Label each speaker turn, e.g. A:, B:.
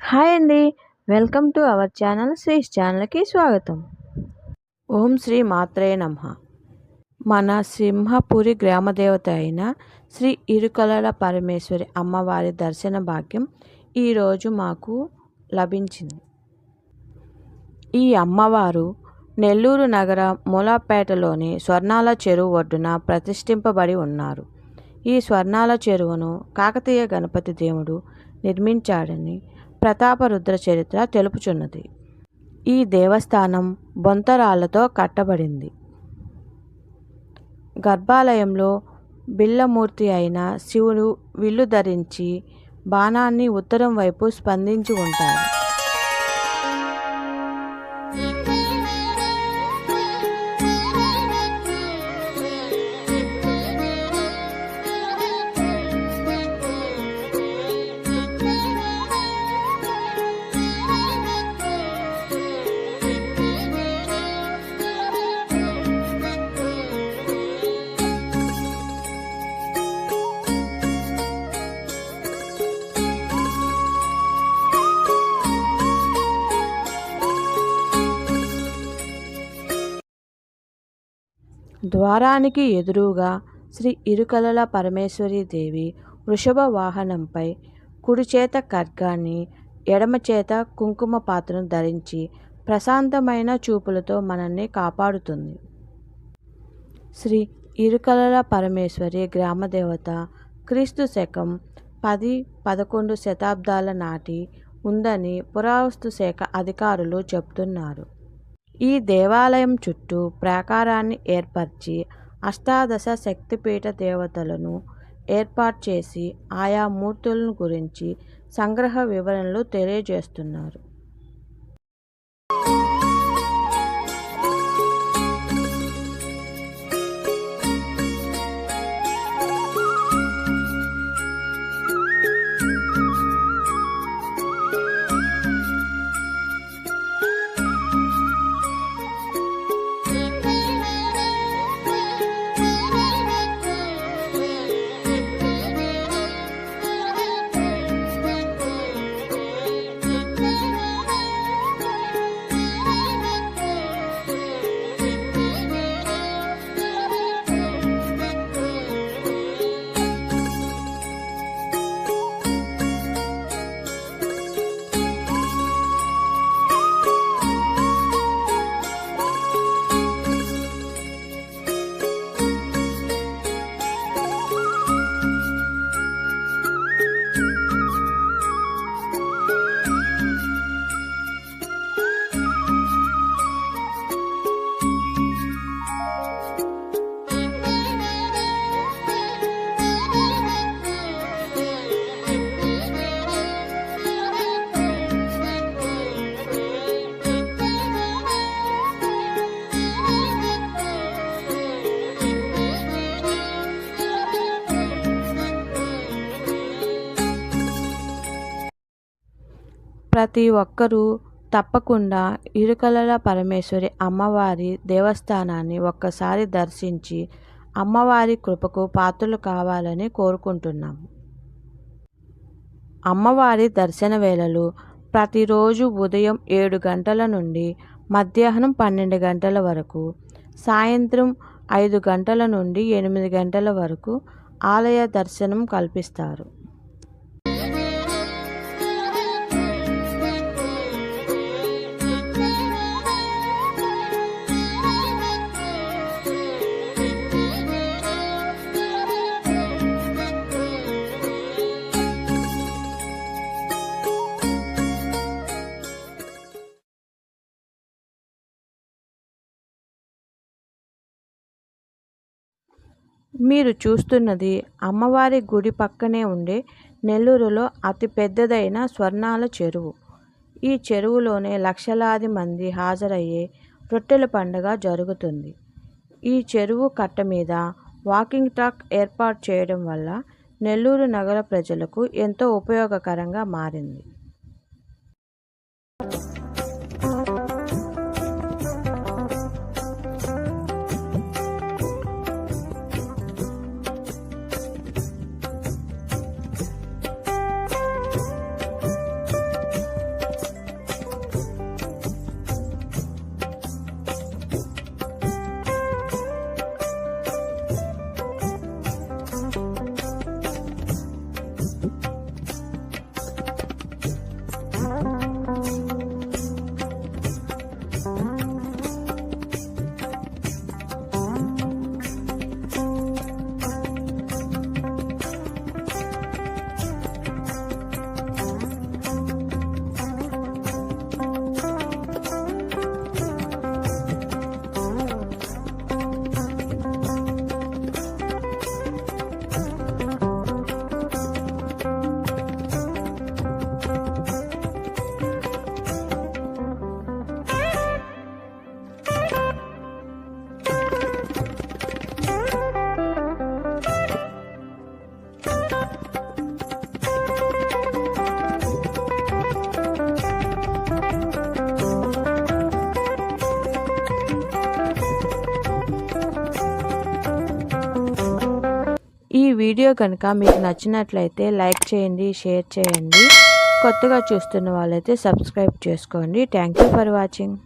A: Hi అండి. Welcome to our channel శ్రీస్ ఛానల్‌కి స్వాగతం. ఓం శ్రీ మాత్రే నమః. మన సింహపురి గ్రామదేవత అయిన శ్రీ ఇరుకలల పరమేశ్వరి అమ్మవారి దర్శన భాగ్యం ఈరోజు మాకు లభించింది. ఈ అమ్మవారు నెల్లూరు నగర మూలాపేటలోని స్వర్ణాల చెరువు ఒడ్డున ప్రతిష్ఠింపబడి ఉన్నారు. ఈ స్వర్ణాల చెరువును కాకతీయ గణపతి దేవుడు నిర్మించాడని ప్రతాపరుద్ర చరిత్ర తెలుపుచున్నది. ఈ దేవస్థానం బొంతరాళ్లతో కట్టబడింది. గర్భాలయంలో బిల్లమూర్తి అయిన శివుడు విల్లు ధరించి బాణాన్ని ఉత్తరం వైపు స్పందించి ఉంటాడు. ద్వారానికి ఎదురుగా శ్రీ ఇరుకలల పరమేశ్వరీ దేవి వృషభ వాహనంపై కుడి చేత ఖడ్గాన్ని, ఎడమ చేత కుంకుమ పాత్రను ధరించి ప్రశాంతమైన చూపులతో మనల్ని కాపాడుతుంది. శ్రీ ఇరుకలల పరమేశ్వరి గ్రామదేవత క్రీస్తు శకం 10-11 శతాబ్దాల నాటి ఉందని పురావస్తు శాఖ అధికారులు చెబుతున్నారు. ఈ దేవాలయం చుట్టూ ప్రాకారాన్ని ఏర్పరిచి అష్టాదశ శక్తిపీఠ దేవతలను ఏర్పాటు చేసి ఆయా మూర్తులను గురించి సంగ్రహ వివరణలు తెలియజేస్తున్నారు. ప్రతి ఒక్కరూ తప్పకుండా ఇరుకలల పరమేశ్వరి అమ్మవారి దేవస్థానాన్ని ఒక్కసారి దర్శించి అమ్మవారి కృపకు పాత్రలు కావాలని కోరుకుంటున్నాము. అమ్మవారి దర్శన వేళలు ప్రతిరోజు ఉదయం 7 గంటల నుండి మధ్యాహ్నం 12 గంటల వరకు, సాయంత్రం 5 గంటల నుండి 8 గంటల వరకు ఆలయ దర్శనం కల్పిస్తారు. మీరు చూస్తున్నది అమ్మవారి గుడి పక్కనే ఉండే నెల్లూరులో అతి పెద్దదైన స్వర్ణాల చెరువు. ఈ చెరువులోనే లక్షలాది మంది హాజరయ్యే రొట్టెల పండుగ జరుగుతుంది. ఈ చెరువు కట్ట మీద వాకింగ్ ట్రాక్ ఏర్పాటు చేయడం వల్ల నెల్లూరు నగర ప్రజలకు ఎంతో ఉపయోగకరంగా మారింది. వీడియో కనుక మీకు నచ్చినట్లయితే లైక్ చేయండి, షేర్ చేయండి. కొత్తగా చూస్తున్న వాళ్ళైతే సబ్స్క్రైబ్ చేసుకోండి. Thank you for watching.